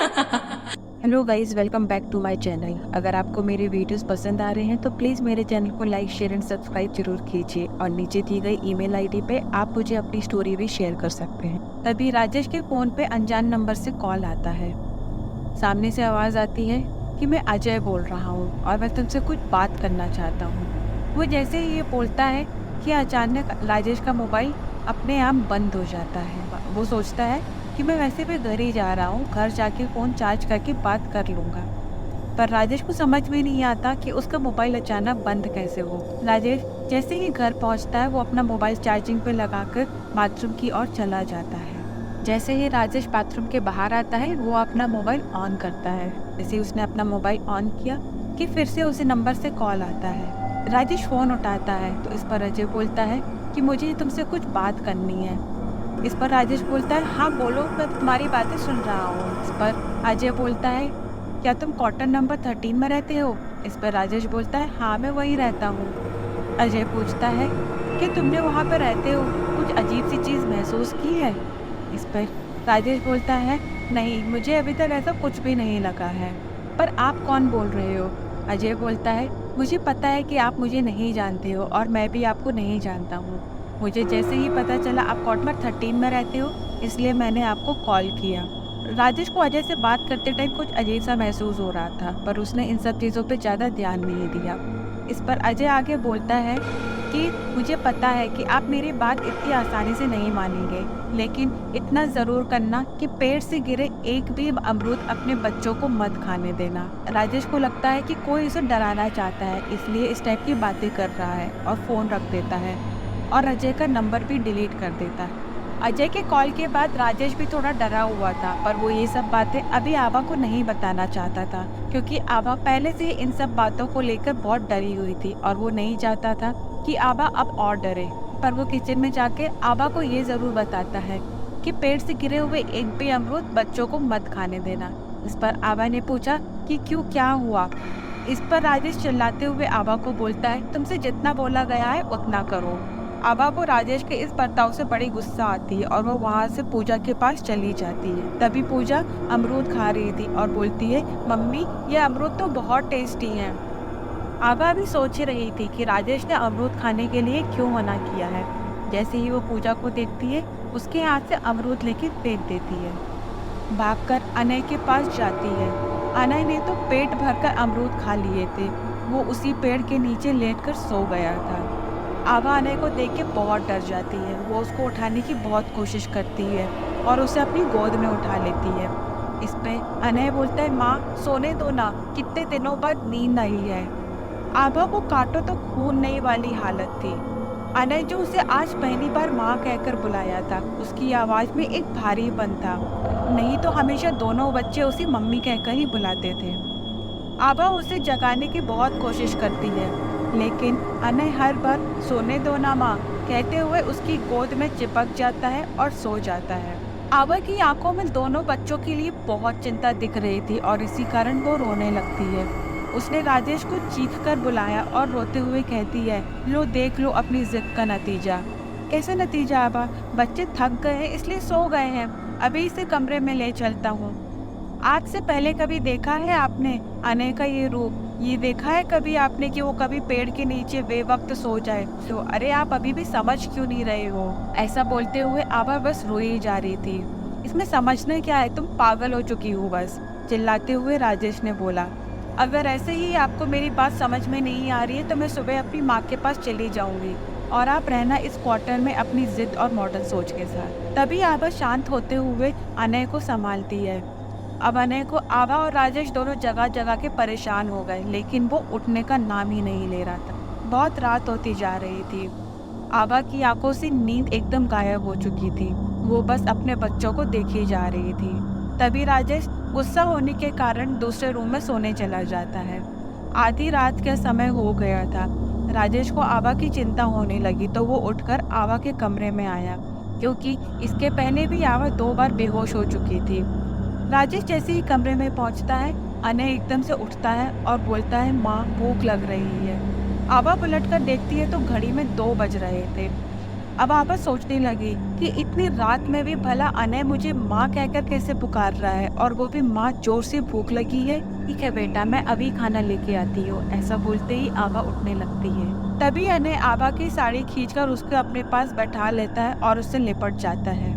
Hello guys, welcome back to my channel. अगर आपको मेरे वीडियोस पसंद आ रहे हैं तो प्लीज़ मेरे चैनल को लाइक, शेयर एंड सब्सक्राइब जरूर कीजिए और नीचे दी गई ईमेल आईडी पे आप मुझे अपनी स्टोरी भी शेयर कर सकते हैं। तभी राजेश के फ़ोन पे अनजान नंबर से कॉल आता है। सामने से आवाज़ आती है कि मैं अजय बोल रहा हूँ और मैं तुमसे कुछ बात करना चाहता हूँ। वो जैसे ही ये बोलता है कि अचानक राजेश का मोबाइल अपने आप बंद हो जाता है। वो सोचता है कि मैं वैसे भी घर ही जा रहा हूँ, घर जाके फ़ोन चार्ज करके बात कर लूँगा। पर राजेश को समझ में नहीं आता कि उसका मोबाइल अचानक बंद कैसे हो। राजेश जैसे ही घर पहुँचता है वो अपना मोबाइल चार्जिंग पे लगाकर बाथरूम की ओर चला जाता है। जैसे ही राजेश बाथरूम के बाहर आता है वो अपना मोबाइल ऑन करता है। जैसे ही उसने अपना मोबाइल ऑन किया कि फिर से उसी नंबर से कॉल आता है। राजेश फ़ोन उठाता है तो इस पर अजय बोलता है कि मुझे तुमसे कुछ बात करनी है। इस पर राजेश बोलता है, हाँ बोलो, मैं तुम्हारी बातें सुन रहा हूँ। इस पर अजय बोलता है, क्या तुम क्वार्टर नंबर 13 में रहते हो? इस पर राजेश बोलता है, हाँ मैं वहीं रहता हूँ। अजय पूछता है, क्या तुमने वहाँ पर रहते हो कुछ अजीब सी चीज़ महसूस की है? इस पर राजेश बोलता है, नहीं मुझे अभी तक ऐसा कुछ भी नहीं लगा है। पर आप कौन बोल रहे हो? अजय बोलता है, मुझे पता है कि आप मुझे नहीं जानते हो और मैं भी आपको नहीं जानता हूँ। मुझे जैसे ही पता चला आप क्वार्टर 13 में रहते हो, इसलिए मैंने आपको कॉल किया। राजेश को अजय से बात करते टाइम कुछ अजीब सा महसूस हो रहा था, पर उसने इन सब चीज़ों पे ज़्यादा ध्यान नहीं दिया। इस पर अजय आगे बोलता है कि मुझे पता है कि आप मेरी बात इतनी आसानी से नहीं मानेंगे, लेकिन इतना ज़रूर करना कि पेड़ से गिरे एक भी अमरूद अपने बच्चों को मत खाने देना। राजेश को लगता है कि कोई उसे डराना चाहता है, इसलिए इस टाइप की बातें कर रहा है और फ़ोन रख देता है और अजय का नंबर भी डिलीट कर देता है। अजय के कॉल के बाद राजेश भी थोड़ा डरा हुआ था, पर वो ये सब बातें अभी आभा को नहीं बताना चाहता था, क्योंकि आभा पहले से ही इन सब बातों को लेकर बहुत डरी हुई थी और वो नहीं चाहता था कि आभा अब और डरे। पर वो किचन में जाके आभा को ये जरूर बताता है कि पेड़ से गिरे हुए एक भी अमरूद बच्चों को मत खाने देना। इस पर आभा ने पूछा कि क्यों, क्या हुआ? इस पर राजेश चिल्लाते हुए आभा को बोलता है, तुमसे जितना बोला गया है उतना करो। आभा को राजेश के इस बर्ताव से बड़ी गुस्सा आती है और वो वहां से पूजा के पास चली जाती है। तभी पूजा अमरूद खा रही थी और बोलती है, मम्मी ये अमरूद तो बहुत टेस्टी हैं। आभा भी सोच ही रही थी कि राजेश ने अमरूद खाने के लिए क्यों मना किया है। जैसे ही वो पूजा को देखती है, उसके हाथ से अमरूद लेके फेंक देती है। भागकर अनय के पास जाती है। अनय ने तो पेट भरकर अमरूद खा लिए थे। वो उसी पेड़ के नीचे लेटकर सो गया था। आभा अनय को देख के बहुत डर जाती है। वो उसको उठाने की बहुत कोशिश करती है और उसे अपनी गोद में उठा लेती है। इस पे अनय बोलता है, माँ सोने दो ना, कितने दिनों बाद नींद आई है। आभा को काटो तो खून नहीं वाली हालत थी। अनय जो उसे आज पहली बार माँ कहकर बुलाया था, उसकी आवाज में एक भारीपन था। नहीं तो हमेशा दोनों बच्चे उसे मम्मी कहकर ही बुलाते थे। आभा उसे जगाने की बहुत कोशिश करती है, लेकिन अनय हर बार सोने दो ना माँ कहते हुए उसकी गोद में चिपक जाता है और सो जाता है। आभा की आंखों में दोनों बच्चों के लिए बहुत चिंता दिख रही थी और इसी कारण वो रोने लगती है। उसने राजेश को चीख कर बुलाया और रोते हुए कहती है, लो देख लो अपनी जिद का नतीजा। कैसा नतीजा आभा? बच्चे थक गए हैं इसलिए सो गए हैं, अभी इसे कमरे में ले चलता हूँ। आज से पहले कभी देखा है आपने अनय का ये रूप? ये देखा है कभी आपने कि वो कभी पेड़ के नीचे बेवक्त सो जाए? तो अरे आप अभी भी समझ क्यों नहीं रहे हो? ऐसा बोलते हुए आभा बस रोई ही जा रही थी। इसमें समझना क्या है, तुम पागल हो चुकी हो बस, चिल्लाते हुए राजेश ने बोला। अगर ऐसे ही आपको मेरी बात समझ में नहीं आ रही है तो मैं सुबह अपनी माँ के पास चली जाऊंगी और आप रहना इस क्वार्टर में अपनी जिद और मॉडल सोच के साथ। तभी आभा शांत होते हुए अनय को संभालती है। अब अनय को आभा और राजेश दोनों जगह जगह के परेशान हो गए, लेकिन वो उठने का नाम ही नहीं ले रहा था। बहुत रात होती जा रही थी। आभा की आंखों से नींद एकदम गायब हो चुकी थी। वो बस अपने बच्चों को देखी जा रही थी। तभी राजेश गुस्सा होने के कारण दूसरे रूम में सोने चला जाता है। आधी रात का समय हो गया था। राजेश को आभा की चिंता होने लगी तो वो उठकर आभा के कमरे में आया, क्योंकि इसके पहले भी आभा 2 बार बेहोश हो चुकी थी। राजेश जैसे ही कमरे में पहुंचता है, अनय एकदम से उठता है और बोलता है, माँ भूख लग रही है। आभा पलट कर देखती है तो घड़ी में 2 बज रहे थे। अब आभा सोचने लगी कि इतनी रात में भी भला अनय मुझे माँ कहकर कैसे पुकार रहा है, और वो भी माँ जोर से भूख लगी है। ठीक है बेटा, मैं अभी खाना लेके आती हूँ। ऐसा बोलते ही आभा उठने लगती है। तभी अनय आभा की साड़ी खींचकर उसको अपने पास बैठा लेता है और उससे लिपट जाता है,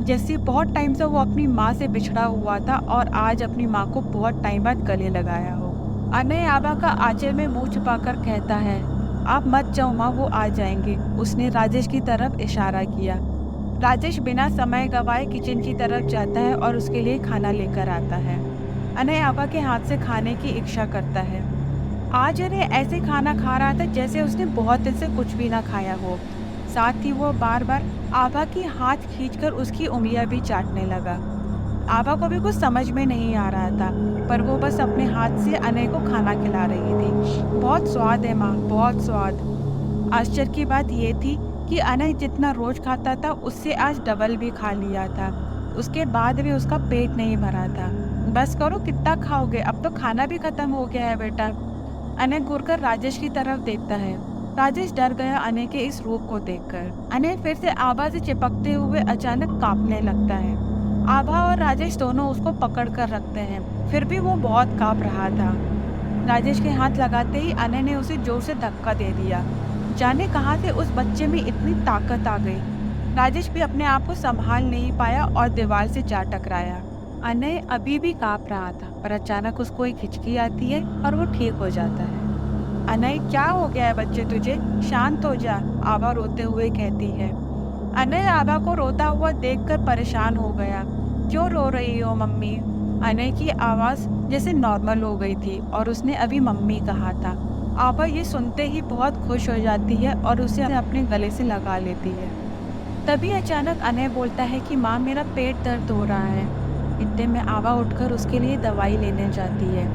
जैसे बहुत टाइम से वो अपनी माँ से बिछड़ा हुआ था और आज अपनी माँ को बहुत टाइम बाद गले लगाया हो। अनय आभा का आंचल में मुंह छुपाकर कहता है, आप मत जाओ माँ, वो आ जाएंगे। उसने राजेश की तरफ इशारा किया। राजेश बिना समय गवाए किचन की तरफ जाता है और उसके लिए खाना लेकर आता है। अनय आभा के हाथ से खाने की इच्छा करता है। आज अनय ऐसे खाना खा रहा था जैसे उसने बहुत दिन से कुछ भी ना खाया हो। साथ ही वो बार बार आभा की हाथ खींचकर उसकी उंगलियां भी चाटने लगा। आभा को भी कुछ समझ में नहीं आ रहा था, पर वो बस अपने हाथ से अनय को खाना खिला रही थी। बहुत स्वाद है माँ, बहुत स्वाद। आश्चर्य की बात ये थी कि अनय जितना रोज खाता था उससे आज डबल भी खा लिया था। उसके बाद भी उसका पेट नहीं भरा था। बस करो, कितना खाओगे, अब तो खाना भी खत्म हो गया है बेटा। अनय घूरकर राजेश की तरफ देखता है। राजेश डर गया अनय के इस रूप को देखकर। अनय फिर से आभा से चिपकते हुए अचानक कांपने लगता है। आभा और राजेश दोनों उसको पकड़ कर रखते हैं, फिर भी वो बहुत कांप रहा था। राजेश के हाथ लगाते ही अनय ने उसे जोर से धक्का दे दिया। जाने कहाँ से उस बच्चे में इतनी ताकत आ गई। राजेश भी अपने आप को संभाल नहीं पाया और दीवार से जा टकराया। अनय अभी भी कांप रहा था, पर अचानक उसको एक हिचकी आती है और वो ठीक हो जाता है। अनय, क्या हो गया है बच्चे तुझे? शांत हो जा, आभा रोते हुए कहती है। अनय आभा को रोता हुआ देखकर परेशान हो गया। क्यों रो रही हो मम्मी? अनय की आवाज जैसे नॉर्मल हो गई थी और उसने अभी मम्मी कहा था। आभा ये सुनते ही बहुत खुश हो जाती है और उसे अपने गले से लगा लेती है। तभी अचानक अनय बोलता है कि माँ, मेरा पेट दर्द हो रहा है। इतने में आभा उठकर उसके लिए दवाई लेने जाती है।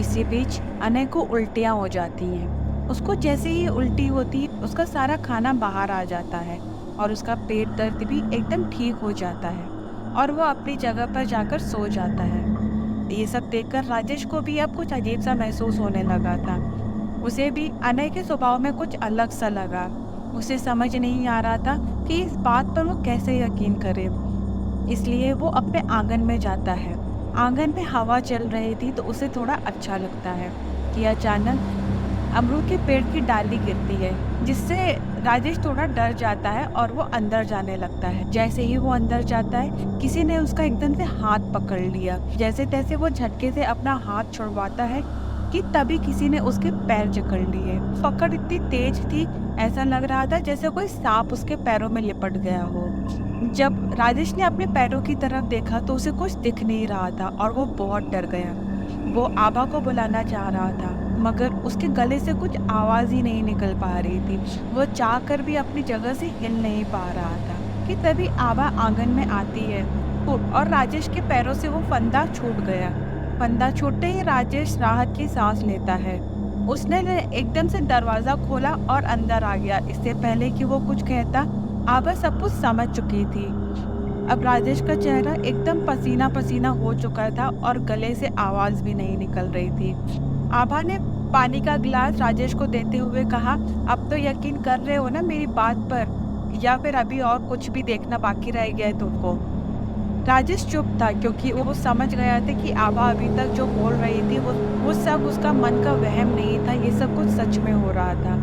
इसी बीच अनय को उल्टियाँ हो जाती हैं। उसको जैसे ही उल्टी होती है उसका सारा खाना बाहर आ जाता है और उसका पेट दर्द भी एकदम ठीक हो जाता है और वो अपनी जगह पर जाकर सो जाता है। ये सब देखकर राजेश को भी अब कुछ अजीब सा महसूस होने लगा था। उसे भी अनय के स्वभाव में कुछ अलग सा लगा। उसे समझ नहीं आ रहा था कि इस बात पर वो कैसे यकीन करे। इसलिए वो अपने आंगन में जाता है। आंगन में हवा चल रही थी तो उसे थोड़ा अच्छा लगता है कि अचानक अमरूद के पेड़ की डाली गिरती है, जिससे राजेश थोड़ा डर जाता है और वो अंदर जाने लगता है। जैसे ही वो अंदर जाता है किसी ने उसका एकदम से हाथ पकड़ लिया। जैसे तैसे वो झटके से अपना हाथ छुड़वाता है कि तभी किसी ने उसके पैर जकड़ लिए। पकड़ इतनी तेज थी, ऐसा लग रहा था जैसे कोई सांप उसके पैरों में लिपट गया हो। जब राजेश ने अपने पैरों की तरफ देखा तो उसे कुछ दिख नहीं रहा था और वो बहुत डर गया। वो आभा को बुलाना चाह रहा था, मगर उसके गले से कुछ आवाज ही नहीं निकल पा रही थी। वो चाह कर भी अपनी जगह से हिल नहीं पा रहा था कि तभी आभा आंगन में आती है और राजेश के पैरों से वो फंदा छूट गया। फंदा छूटते ही राजेश राहत की सांस लेता है। उसने एकदम से दरवाजा खोला और अंदर आ गया। इससे पहले कि वो कुछ कहता, आभा सब कुछ समझ चुकी थी। अब राजेश का चेहरा एकदम पसीना पसीना हो चुका था और गले से आवाज भी नहीं निकल रही थी। आभा ने पानी का गिलास राजेश को देते हुए कहा, अब तो यकीन कर रहे हो ना मेरी बात पर, या फिर अभी और कुछ भी देखना बाकी रह गया है तुमको? राजेश चुप था क्योंकि वो समझ गया था कि आभा अभी तक जो बोल रही थी वो सब उसका मन का वहम नहीं था, ये सब कुछ सच में हो रहा था।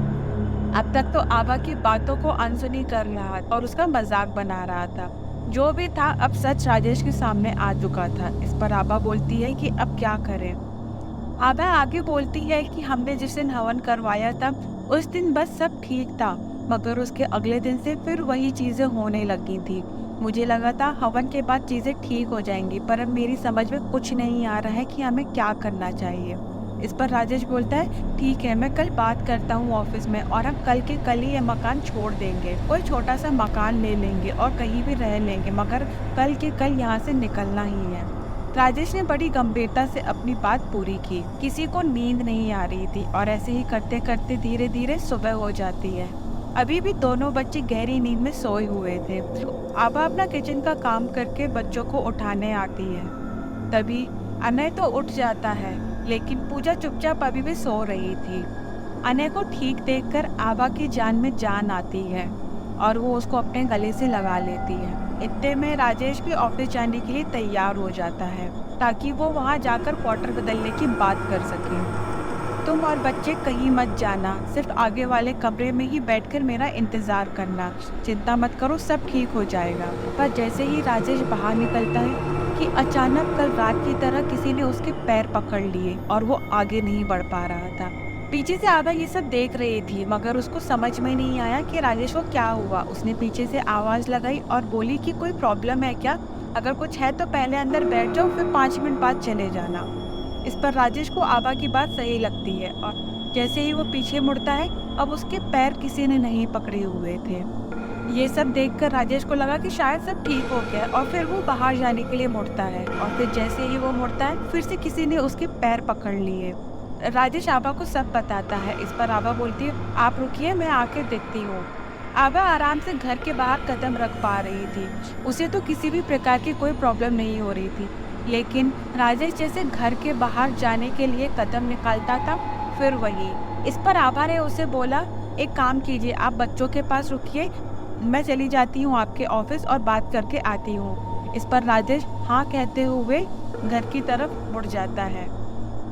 अब तक तो आभा की बातों को अनसुनी कर रहा और उसका मजाक बना रहा था। जो भी था अब सच राजेश के सामने आ चुका था। इस पर आभा बोलती है कि अब क्या करें। आभा आगे बोलती है कि हमने जिस दिन हवन करवाया था उस दिन बस सब ठीक था, मगर उसके अगले दिन से फिर वही चीजें होने लगी थी। मुझे लगा था हवन के बाद चीजें ठीक हो जाएंगी, पर अब मेरी समझ में कुछ नहीं आ रहा है कि हमें क्या करना चाहिए। इस पर राजेश बोलता है, ठीक है, मैं कल बात करता हूँ ऑफिस में और हम कल के कल ही ये मकान छोड़ देंगे। कोई छोटा सा मकान ले लेंगे और कहीं भी रह लेंगे, मगर कल के कल यहाँ से निकलना ही है। राजेश ने बड़ी गंभीरता से अपनी बात पूरी की। किसी को नींद नहीं आ रही थी और ऐसे ही करते करते धीरे धीरे सुबह हो जाती है। अभी भी दोनों बच्चे गहरी नींद में सोए हुए थे। आभा अपना किचन का काम करके बच्चों को उठाने आती है। तभी अनय तो उठ जाता है, लेकिन पूजा चुपचाप अभी भी सो रही थी। अनय को ठीक देखकर आभा की जान में जान आती है। और वो उसको अपने गले से लगा लेती है। इतने में राजेश भी ऑफिस जाने के लिए तैयार हो जाता है ताकि वो वहाँ जाकर क्वार्टर बदलने की बात कर सके। तुम और बच्चे कहीं मत जाना, सिर्फ आगे वाले कमरे में ही बैठकर मेरा इंतजार करना। चिंता मत करो, सब ठीक हो जाएगा। पर जैसे ही राजेश बाहर निकलता है कि अचानक कल रात की तरह किसी ने उसके पैर पकड़ लिए और वो आगे नहीं बढ़ पा रहा था। पीछे से आभा ये सब देख रही थी मगर उसको समझ में नहीं आया कि राजेश को क्या हुआ। उसने पीछे से आवाज लगाई और बोली कि कोई प्रॉब्लम है क्या? अगर कुछ है तो पहले अंदर बैठ जाओ, फिर 5 मिनट बाद चले जाना। इस पर राजेश को आभा की बात सही लगती है और जैसे ही वो पीछे मुड़ता है, अब उसके पैर किसी ने नहीं पकड़े हुए थे। ये सब देखकर राजेश को लगा कि शायद सब ठीक हो गया और फिर वो बाहर जाने के लिए मुड़ता है और फिर जैसे ही वो मुड़ता है फिर से किसी ने उसके पैर पकड़ लिए। राजेश आभा को सब बताता है। इस पर आभा बोलती है, आप रुकिए, मैं आके देखती हूँ। आभा आराम से घर के बाहर कदम रख पा रही थी। उसे तो किसी भी प्रकार की कोई प्रॉब्लम नहीं हो रही थी, लेकिन राजेश जैसे घर के बाहर जाने के लिए कदम निकालता था, फिर वही। इस पर आभा ने उसे बोला, एक काम कीजिए, आप बच्चों के पास रुकिए, मैं चली जाती हूँ आपके ऑफिस और बात करके आती हूँ। इस पर राजेश हाँ कहते हुए घर की तरफ मुड़ जाता है।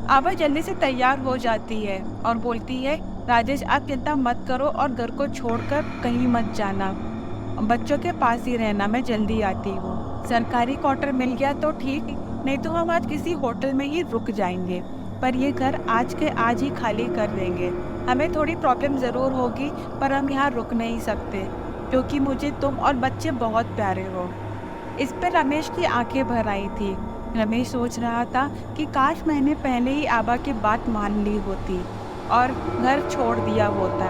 आभा जल्दी से तैयार हो जाती है और बोलती है, राजेश आप चिंता मत करो और घर को छोड़कर कहीं मत जाना, बच्चों के पास ही रहना, मैं जल्दी आती हूँ। सरकारी क्वार्टर मिल गया तो ठीक, नहीं तो हम आज किसी होटल में ही रुक जाएंगे, पर ये घर आज के आज ही खाली कर देंगे। हमें थोड़ी प्रॉब्लम ज़रूर होगी पर हम यहाँ रुक नहीं सकते क्योंकि मुझे तुम और बच्चे बहुत प्यारे हो। इस पर रमेश की आंखें भर आई थी। रमेश सोच रहा था कि काश मैंने पहले ही आभा की बात मान ली होती और घर छोड़ दिया होता,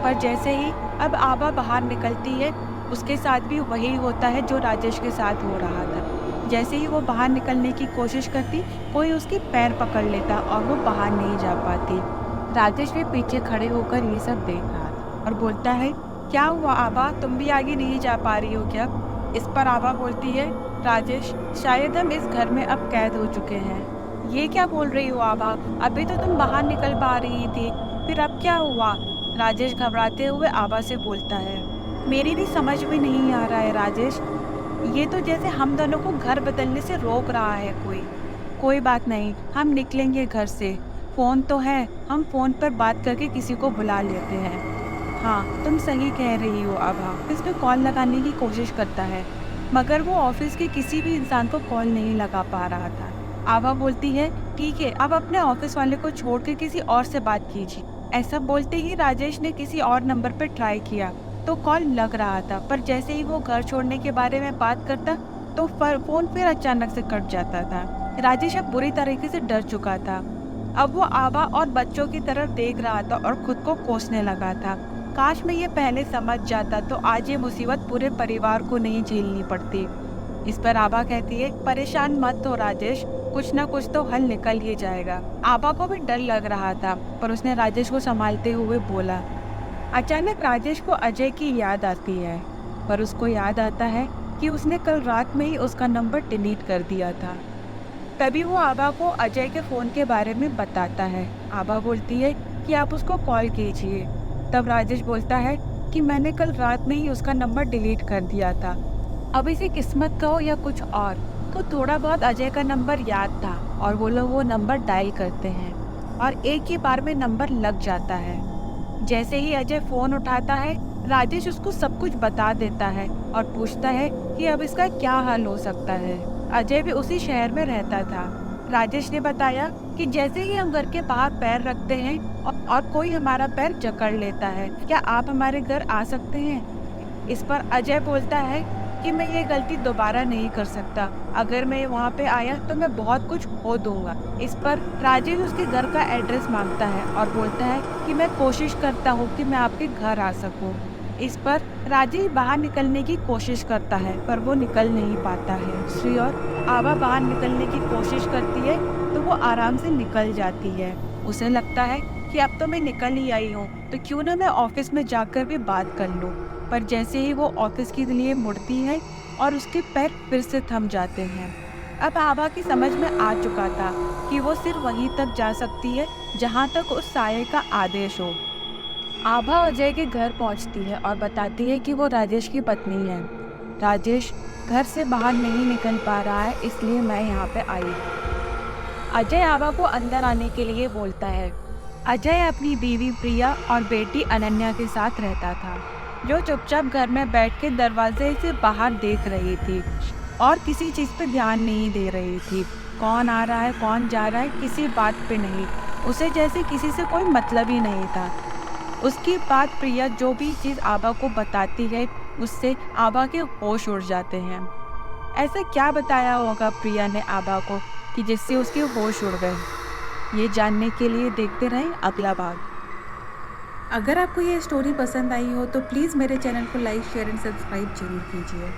पर जैसे ही अब आभा बाहर निकलती है उसके साथ भी वही होता है जो राजेश के साथ हो रहा था। जैसे ही वो बाहर निकलने की कोशिश करती, कोई उसके पैर पकड़ लेता और वो बाहर नहीं जा पाती। राजेश भी पीछे खड़े होकर ये सब देख रहा था और बोलता है, क्या हुआ आभा, तुम भी आगे नहीं जा पा रही हो क्या? इस पर आभा बोलती है, राजेश शायद हम इस घर में अब कैद हो चुके हैं। ये क्या बोल रही हो आभा, अभी तो तुम बाहर निकल पा रही थी, फिर अब क्या हुआ? राजेश घबराते हुए आभा से बोलता है, मेरी भी समझ में नहीं आ रहा है राजेश, ये तो जैसे हम दोनों को घर बदलने से रोक रहा है कोई। कोई बात नहीं, हम निकलेंगे घर से, फ़ोन तो है, हम फ़ोन पर बात करके किसी को बुला लेते हैं। हाँ तुम सही कह रही हो आभा। ऑफिस में कॉल लगाने की कोशिश करता है मगर वो ऑफिस के किसी भी इंसान को कॉल नहीं लगा पा रहा था। आभा बोलती है, ठीक है, अब अपने ऑफिस वाले को छोड़ के किसी और से बात कीजिए। ऐसा बोलते ही राजेश ने किसी और नंबर पर ट्राई किया तो कॉल लग रहा था, पर जैसे ही वो घर छोड़ने के बारे में बात करता तो फ़ोन फिर अचानक से कट जाता था। राजेश अब बुरी तरीके से डर चुका था। अब वो आभा और बच्चों की तरफ देख रहा था और खुद को कोसने लगा था, काश मैं ये पहले समझ जाता तो आज ये मुसीबत पूरे परिवार को नहीं झेलनी पड़ती। इस पर आभा कहती है, परेशान मत हो राजेश, कुछ ना कुछ तो हल निकल ही जाएगा। आभा को भी डर लग रहा था पर उसने राजेश को संभालते हुए बोला। अचानक राजेश को अजय की याद आती है, पर उसको याद आता है कि उसने कल रात में ही उसका नंबर डिलीट कर दिया था। तभी वो आभा को अजय के फ़ोन के बारे में बताता है। आभा बोलती है कि आप उसको कॉल कीजिए। तब राजेश बोलता है कि मैंने कल रात में ही उसका नंबर डिलीट कर दिया था। अब इसे किस्मत कहो या कुछ और, तो थोड़ा बहुत अजय का नंबर याद था और वो लोग वो नंबर डायल करते हैं और एक ही बार में नंबर लग जाता है। जैसे ही अजय फ़ोन उठाता है, राजेश उसको सब कुछ बता देता है और पूछता है कि अब इसका क्या हल हो सकता है। अजय भी उसी शहर में रहता था। राजेश ने बताया कि जैसे ही हम घर के बाहर पैर रखते हैं और कोई हमारा पैर जकड़ लेता है, क्या आप हमारे घर आ सकते हैं? इस पर अजय बोलता है कि मैं ये गलती दोबारा नहीं कर सकता, अगर मैं वहाँ पे आया तो मैं बहुत कुछ खो दूंगा। इस पर राजेश उसके घर का एड्रेस मांगता है और बोलता है कि मैं कोशिश करता हूँ कि मैं आपके घर आ सकूँ। इस पर राजेश बाहर निकलने की कोशिश करता है पर वो निकल नहीं पाता है। श्री और आभा बाहर निकलने की कोशिश करती है तो वो आराम से निकल जाती है। उसे लगता है कि अब तो मैं निकल ही आई हूँ तो क्यों ना मैं ऑफिस में जाकर भी बात कर लूँ, पर जैसे ही वो ऑफिस के लिए मुड़ती है और उसके पैर फिर से थम जाते हैं। अब आभा की समझ में आ चुका था कि वो सिर्फ वहीं तक जा सकती है जहाँ तक उस साये का आदेश हो। आभा अजय के घर पहुंचती है और बताती है कि वो राजेश की पत्नी है। राजेश घर से बाहर नहीं निकल पा रहा है, इसलिए मैं यहाँ पे आई हूँ। अजय आभा को अंदर आने के लिए बोलता है। अजय अपनी बीवी प्रिया और बेटी अनन्या के साथ रहता था, जो चुपचाप घर में बैठ के दरवाजे से बाहर देख रही थी और किसी चीज़ पे ध्यान नहीं दे रही थी। कौन आ रहा है, कौन जा रहा है, किसी बात पे नहीं। उसे जैसे किसी से कोई मतलब ही नहीं था। उसकी बात प्रिया जो भी चीज़ आभा को बताती है, उससे आभा के होश उड़ जाते हैं। ऐसा क्या बताया होगा प्रिया ने आभा को कि जिससे उसके होश उड़ गए? ये जानने के लिए देखते रहें अगला भाग। अगर आपको ये स्टोरी पसंद आई हो तो प्लीज़ मेरे चैनल को लाइक, शेयर एंड सब्सक्राइब जरूर कीजिए।